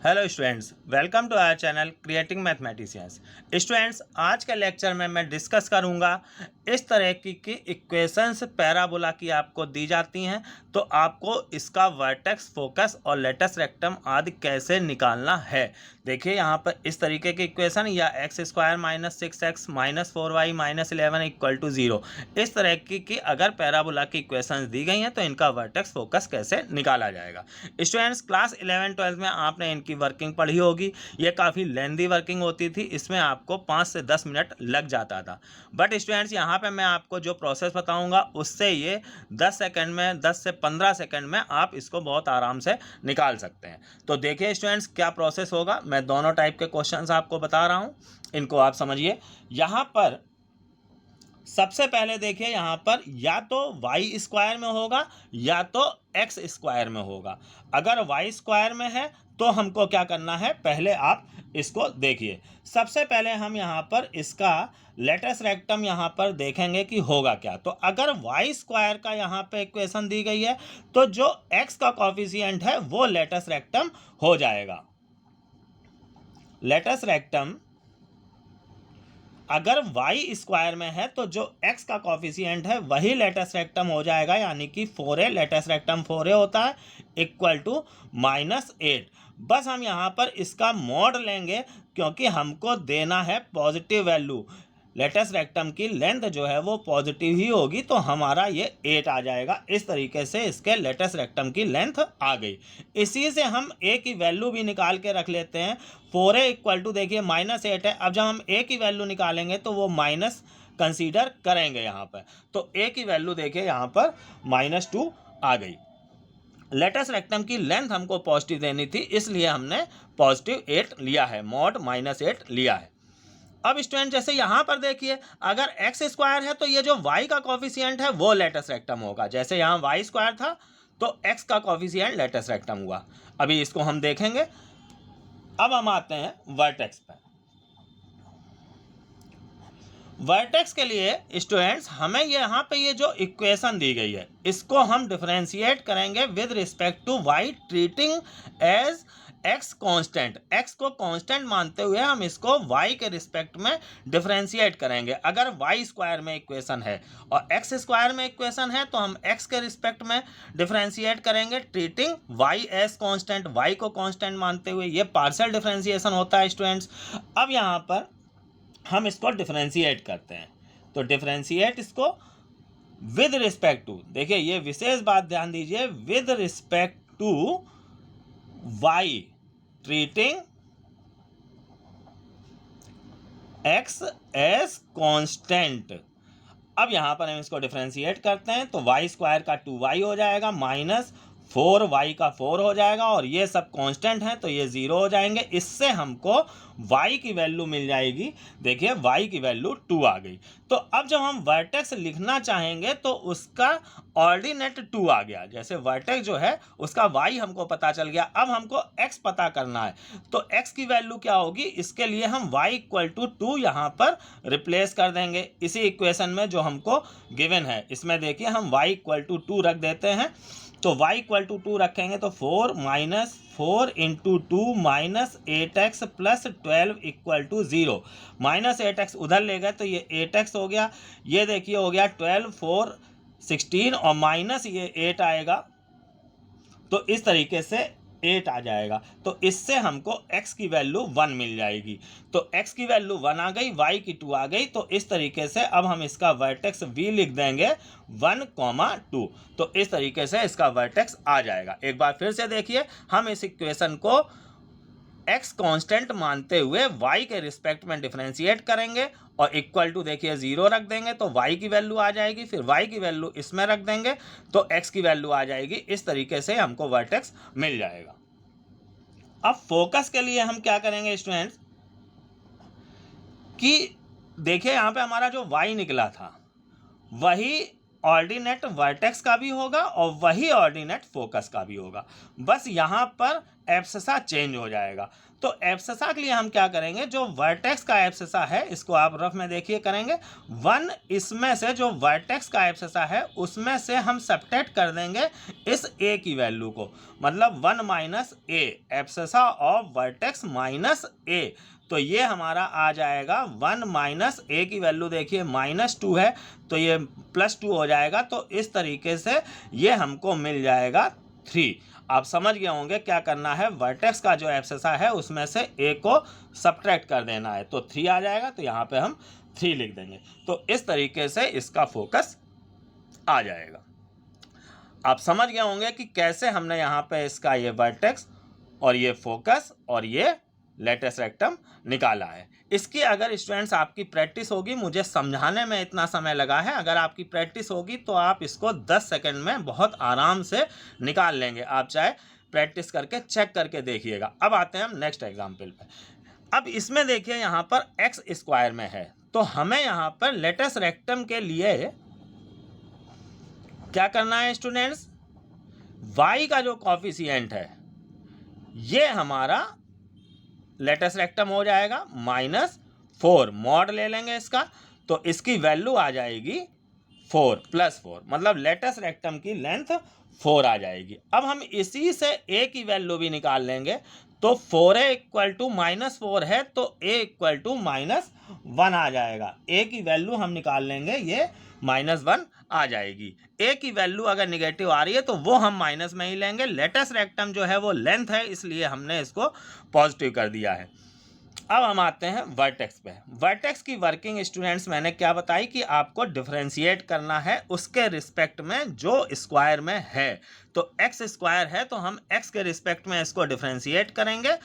Hello students, welcome to our channel creating mathematicians. Students, आज के lecture में मैं डिस्कस करूंगा इस तरह की इक्वेशंस पैराबोला की आपको दी जाती हैं, तो आपको इसका वर्टेक्स, फोकस और लेटस रेक्टम आदि कैसे निकालना है। देखिए यहाँ पर इस तरीके की इक्वेशन या x square minus 6x minus 4y minus 11 equal to 0, इस तरह की अगर पैराबोला की इक्वेशंस दी गई हैं तो इनका वर्टेक्स फोकस कैसे निकाला जाएगा। स्टूडेंट्स, क्लास 11-12 में आपने इनकी वर्किंग पढ़ी होगी। ये काफ़ी लेंदी वर्किंग होती थी, इसमें आपको 5 से 10 मिनट लग जाता था। बट स्टूडेंट्स, यहाँ पे मैं आपको जो प्रोसेस बताऊँगा उससे ये 10 सेकंड में, 10 से 15 सेकंड में आप इसको बहुत आराम से निकाल सकते हैं। तो देखिए स्टूडेंट्स, क्या प्रोसेस होगा। मैं दोनों टाइप के क्वेश्चंस आपको बता रहा हूँ, इनको आप समझिए। यहाँ पर सबसे पहले देखिए, यहाँ पर या तो वाई स्क्वायर में होगा या तो एक्स स्क्वायर में होगा। अगर वाई स्क्वायर में है तो हमको क्या करना है, पहले आप इसको देखिए। सबसे पहले हम यहाँ पर इसका लेटस रेक्टम यहाँ पर देखेंगे कि होगा क्या। तो अगर वाई स्क्वायर का यहाँ पे इक्वेशन दी गई है तो जो एक्स का कॉफिशिएंट है वो लेटस रेक्टम हो जाएगा। लेटस रेक्टम अगर y स्क्वायर में है तो जो x का कॉफिशिएंट है वही लेटस रेक्टम हो जाएगा, यानी कि 4a, लेटस रेक्टम 4a होता है, इक्वल टू -8। बस हम यहाँ पर इसका मॉड लेंगे क्योंकि हमको देना है पॉजिटिव वैल्यू। लेटस रेक्टम की लेंथ जो है वो पॉजिटिव ही होगी, तो हमारा ये 8 आ जाएगा। इस तरीके से इसके लेटस रेक्टम की लेंथ आ गई। इसी से हम a की वैल्यू भी निकाल के रख लेते हैं। 4a इक्वल टू देखिए -8 है। अब जब हम a की वैल्यू निकालेंगे तो वो माइनस कंसीडर करेंगे यहाँ पर। तो a की वैल्यू देखिए यहाँ पर -2 आ गई। लेटस रेक्टम की लेंथ हमको पॉजिटिव देनी थी, इसलिए हमने पॉजिटिव 8 लिया है, मॉड -8 लिया है। अब स्टूडेंट, जैसे यहाँ पर देखिए, अगर एक्स स्क्वायर है तो ये जो वाई का कॉफिशिएंट है वो लेटस रेक्टम होगा। जैसे यहाँ वाई स्क्वायर था तो एक्स का कॉफिशिएंट लेटस रेक्टम हुआ। अभी इसको हम देखेंगे। अब हम आते हैं वर्टेक्स पर। वर्टेक्स के लिए स्टूडेंट्स हमें यहाँ पे ये जो इक्वेशन दी गई है इसको हम डिफरेंशिएट करेंगे with respect to y, treating as x constant. X को कांस्टेंट मानते हुए हम इसको वाई के रिस्पेक्ट में डिफरेंशिएट करेंगे। अगर वाई स्क्वायर में इक्वेशन है और एक्स स्क्वायर में इक्वेशन है तो हम एक्स के रिस्पेक्ट में डिफरेंशिएट करेंगे, treating y as constant, y को कांस्टेंट मानते हुए। ये पार्शियल डिफरेंशिएशन होता है स्टूडेंट्स। अब यहाँ पर हम इसको डिफरेंशिएट करते हैं, तो डिफरेंशिएट इसको विद रिस्पेक्ट टू, देखिए ये विशेष बात ध्यान दीजिए, with respect to y, treating x as constant. अब यहां पर हम इसको डिफरेंशिएट करते हैं तो वाई स्क्वायर का 2y हो जाएगा, -4y का 4 हो जाएगा, और ये सब कांस्टेंट हैं तो ये 0 हो जाएंगे। इससे हमको y की वैल्यू मिल जाएगी। देखिए y की वैल्यू 2 आ गई। तो अब जब हम वर्टेक्स लिखना चाहेंगे तो उसका ऑर्डिनेट 2 आ गया। जैसे वर्टेक्स जो है उसका y हमको पता चल गया, अब हमको x पता करना है। तो x की वैल्यू क्या होगी, इसके लिए हम y इक्वल टू 2 यहाँ पर रिप्लेस कर देंगे। इसी इक्वेशन में जो हमको गिवन है इसमें देखिए हम y इक्वल टू 2 रख देते हैं। तो y इक्वल टू 2 रखेंगे तो 4 -4 into 2 -8x plus 12 equal to 0। -8x उधर ले गए तो ये 8x हो गया। ये देखिए हो गया 12, 4 16 और माइनस ये 8 आएगा, तो इस तरीके से 8 आ जाएगा। तो इससे हमको x की वैल्यू 1 मिल जाएगी। तो x की वैल्यू 1 आ गई, y की 2 आ गई। तो इस तरीके से अब हम इसका वर्टेक्स v लिख देंगे 1, 2। तो इस तरीके से इसका वर्टेक्स आ जाएगा। एक बार फिर से देखिए, हम इस इक्वेशन को x कांस्टेंट मानते हुए y के रिस्पेक्ट में डिफरेंशिएट करेंगे और इक्वल टू देखिए 0 रख देंगे तो y की वैल्यू आ जाएगी, फिर y की वैल्यू इसमें रख देंगे तो x की वैल्यू आ जाएगी। इस तरीके से हमको वर्टेक्स मिल जाएगा। अब फोकस के लिए हम क्या करेंगे स्टूडेंट्स, कि देखिए यहाँ पे हमारा जो y निकला था वही ऑर्डिनेट वर्टेक्स का भी होगा और वही ऑर्डिनेट फोकस का भी होगा, बस यहाँ पर एब्सेसा चेंज हो जाएगा। तो एब्सेसा के लिए हम क्या करेंगे, जो वर्टेक्स का एब्सेसा है इसको आप रफ में देखिए करेंगे, 1 इसमें से जो वर्टेक्स का एब्सेसा है उसमें से हम सब्ट्रैक्ट कर देंगे इस ए की वैल्यू को, मतलब 1 minus a, abscissa of vertex minus a. तो ये हमारा आ जाएगा 1 माइनस ए की वैल्यू देखिए -2 है तो ये +2 हो जाएगा। तो इस तरीके से ये हमको मिल जाएगा 3। आप समझ गए होंगे क्या करना है, वर्टेक्स का जो एब्सेसा है उसमें से ए को सब्ट्रैक्ट कर देना है, तो 3 आ जाएगा। तो यहाँ पे हम 3 लिख देंगे। तो इस तरीके से इसका फोकस आ जाएगा। आप समझ गए होंगे कि कैसे हमने यहाँ पे इसका ये वर्टेक्स और ये फोकस और ये लेटेस्ट रेक्टम निकाला है। इसकी अगर स्टूडेंट्स आपकी प्रैक्टिस होगी, मुझे समझाने में इतना समय लगा है, अगर आपकी प्रैक्टिस होगी तो आप इसको 10 सेकंड में बहुत आराम से निकाल लेंगे। आप चाहे प्रैक्टिस करके चेक करके देखिएगा। अब आते हैं हम नेक्स्ट एग्जाम्पल पे। अब इसमें देखिए यहाँ पर एक्स स्क्वायर में है, तो हमें यहाँ पर लेटेस्ट रेक्टम के लिए क्या करना है स्टूडेंट्स, y का जो कॉफिशिएंट है ये हमारा लेटेस्ट रेक्टम हो जाएगा -4, मॉड ले लेंगे इसका, तो इसकी वैल्यू आ जाएगी 4 + 4, मतलब लेटेस्ट रेक्टम की लेंथ 4 आ जाएगी। अब हम इसी से a की वैल्यू भी निकाल लेंगे, तो 4a = -4 है तो a = -1 आ जाएगा। a की वैल्यू हम निकाल लेंगे, ये -1 आ जाएगी। a की वैल्यू अगर निगेटिव आ रही है तो वो हम माइनस में ही लेंगे। लेटेस्ट रेक्टम जो है वो लेंथ है, इसलिए हमने इसको पॉजिटिव कर दिया है। अब हम आते हैं वर्टेक्स पे। वर्टेक्स की वर्किंग स्टूडेंट्स मैंने क्या बताई कि आपको डिफरेंशिएट करना है उसके रिस्पेक्ट में जो स्क्वायर में है। तो एक्स स्क्वायर है तो हम एक्स के रिस्पेक्ट में इसको डिफरेंशिएट करेंगे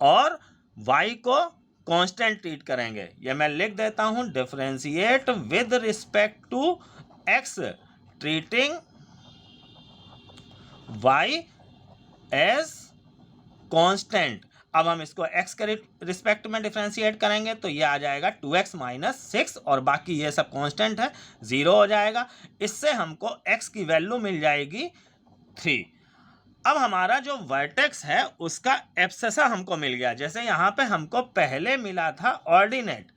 और वाई को कांस्टेंट ट्रीट करेंगे। ये मैं लिख देता हूं, differentiate with respect to x treating y as constant. अब हम इसको x के रिस्पेक्ट में डिफरेंशिएट करेंगे तो ये आ जाएगा 2x - 6 और बाकी ये सब कांस्टेंट है, 0 हो जाएगा। इससे हमको x की वैल्यू मिल जाएगी 3। अब हमारा जो वर्टेक्स है उसका एब्सेसा हमको मिल गया। जैसे यहाँ पे हमको पहले मिला था ऑर्डिनेट,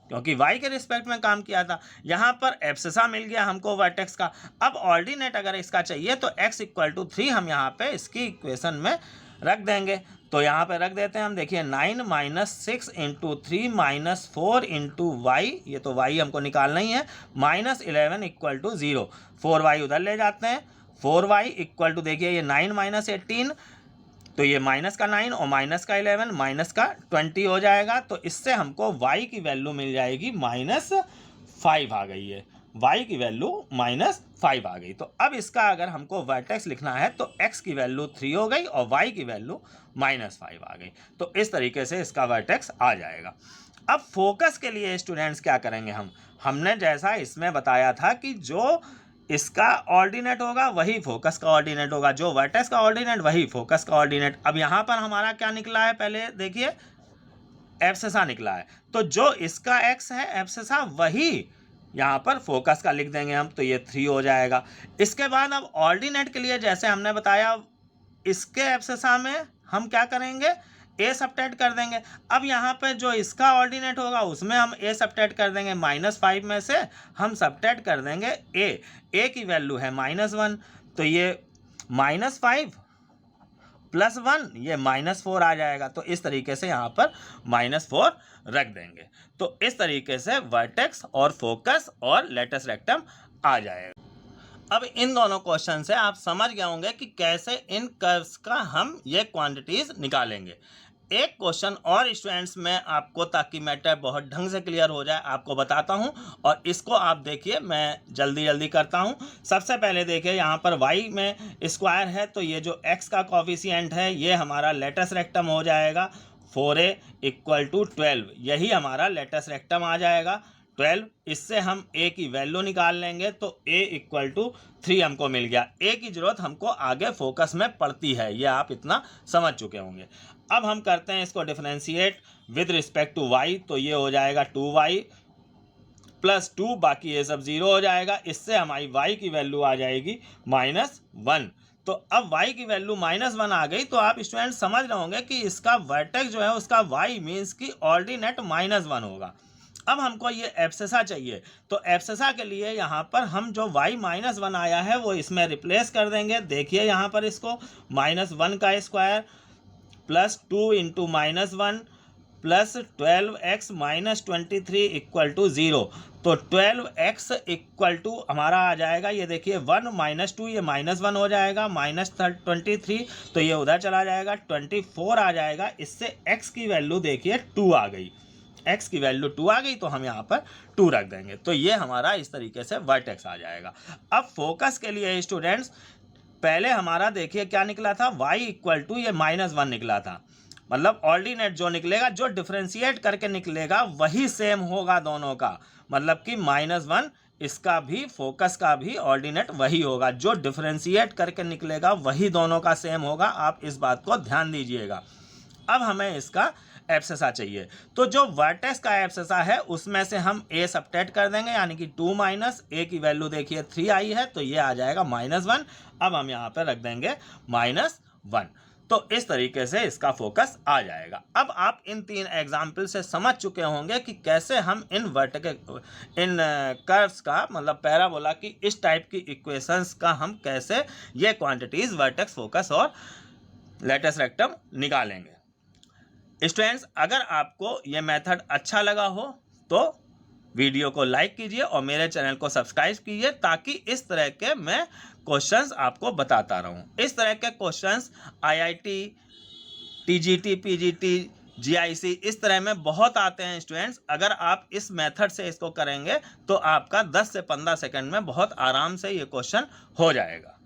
क्योंकि y के रिस्पेक्ट में काम किया था, यहाँ पर एब्सेसा मिल गया हमको वर्टेक्स का। अब ऑर्डिनेट अगर इसका चाहिए तो x = 3 हम यहाँ पे इसकी इक्वेशन में रख देंगे। तो यहाँ पे रख देते हैं हम, देखिए 9 - 6 × 3 - 4 × y, ये तो y हमको निकालना ही है, -11 = 0। 4y उधर ले जाते हैं, 4y = देखिए ये 9 - 18, तो ये -9 और -11 -20 हो जाएगा। तो इससे हमको y की वैल्यू मिल जाएगी -5 आ गई है, y की वैल्यू -5 आ गई। तो अब इसका अगर हमको वर्टेक्स लिखना है तो x की वैल्यू 3 हो गई और y की वैल्यू -5 आ गई। तो इस तरीके से इसका वर्टेक्स आ जाएगा। अब फोकस के लिए स्टूडेंट्स क्या करेंगे, हमने जैसा इसमें बताया था कि जो इसका ऑर्डिनेट होगा वही फोकस का ऑर्डिनेट होगा, जो वर्टेक्स का ऑर्डिनेट वही फोकस का ऑर्डिनेट। अब यहाँ पर हमारा क्या निकला है, पहले देखिए एब्सेसा निकला है, तो जो इसका x है एब्सेसा वही यहाँ पर फोकस का लिख देंगे हम, तो ये 3 हो जाएगा। इसके बाद अब ऑर्डिनेट के लिए जैसे हमने बताया, इसके एब्सेसा में हम क्या करेंगे, a सब्ट्रैक्ट कर देंगे। अब यहाँ पे जो इसका ऑर्डिनेट होगा उसमें हम a सब्ट्रैक्ट कर देंगे, -5 में से हम सब्ट्रैक्ट कर देंगे a की वैल्यू है -1, तो ये -5 + 1 ये -4 आ जाएगा। तो इस तरीके से यहाँ पर -4 रख देंगे। तो इस तरीके से वर्टेक्स और फोकस और लेटेस्ट रेक्टम आ जाएगा। अब इन दोनों क्वेश्चन से आप समझ गए होंगे कि कैसे इन कर्व्स का हम ये क्वांटिटीज निकालेंगे। एक क्वेश्चन और स्टूडेंट्स में आपको, ताकि मैटर बहुत ढंग से क्लियर हो जाए, आपको बताता हूं और इसको आप देखिए, मैं जल्दी करता हूं। सबसे पहले देखिए यहाँ पर y में स्क्वायर है तो ये जो x का कॉफिशिएंट है ये हमारा लेटेस्ट रेक्टम हो जाएगा, 4a = 12, यही हमारा लेटेस्ट रेक्टम आ जाएगा 12। इससे हम a की वैल्यू निकाल लेंगे तो a = 3 हमको मिल गया। a की ज़रूरत हमको आगे फोकस में पड़ती है, ये आप इतना समझ चुके होंगे। अब हम करते हैं इसको differentiate with respect to y, तो ये हो जाएगा 2y +2, बाकी ये सब 0 हो जाएगा। इससे हमारी y की वैल्यू आ जाएगी -1। तो अब y की वैल्यू -1 आ गई, तो आप स्टूडेंट समझ रहे होंगे कि इसका वर्टेक्स जो है उसका y मीन्स की ऑर्डिनेट -1 होगा। अब हमको ये एब्सेसा चाहिए, तो एब्सेसा के लिए यहाँ पर हम जो y -1 आया है वो इसमें रिप्लेस कर देंगे। देखिए यहाँ पर इसको -1 का square +2 into -1 plus 12x - 23 equal to 0। तो 12x इक्वल टू हमारा आ जाएगा, ये देखिए 1 - 2, ये -1 हो जाएगा, -23 तो ये उधर चला जाएगा, 24 आ जाएगा। इससे x की वैल्यू देखिए 2 आ गई, x की वैल्यू 2 आ गई, तो हम यहाँ पर 2 रख देंगे। तो ये हमारा इस तरीके से वर्टेक्स आ जाएगा। अब फोकस के लिए स्टूडेंट्स पहले हमारा देखिए क्या निकला था, y इक्वल टू ये -1 निकला था, मतलब ऑर्डिनेट जो निकलेगा, जो डिफ्रेंशिएट करके निकलेगा वही सेम होगा दोनों का, मतलब कि -1 इसका भी फोकस का भी ऑर्डिनेट वही होगा, जो डिफ्रेंशिएट करके निकलेगा वही दोनों का सेम होगा। आप इस बात को ध्यान दीजिएगा। अब हमें इसका एब्सेसा चाहिए, तो जो वर्टेक्स का एब्सेसा है उसमें से हम a सबट्रैक्ट कर देंगे, यानी कि 2 - a की वैल्यू देखिए 3 आई है, तो ये आ जाएगा -1। अब हम यहाँ पर रख देंगे -1। तो इस तरीके से इसका फोकस आ जाएगा। अब आप इन 3 एग्जाम्पल से समझ चुके होंगे कि कैसे हम इन कर्व्स का, मतलब पैराबोला की इस टाइप की इक्वेशंस का हम कैसे ये क्वांटिटीज वर्टेक्स, फोकस और लेटस रेक्टम निकालेंगे। स्टूडेंट्स, अगर आपको ये मेथड अच्छा लगा हो तो वीडियो को लाइक कीजिए और मेरे चैनल को सब्सक्राइब कीजिए, ताकि इस तरह के मैं क्वेश्चंस आपको बताता रहूं। इस तरह के questions IIT, TGT, PGT, GIC इस तरह में बहुत आते हैं स्टूडेंट्स। अगर आप इस मेथड से इसको करेंगे तो आपका 10 से 15 सेकंड में बहुत आराम से ये क्वेश्चन हो जाएगा।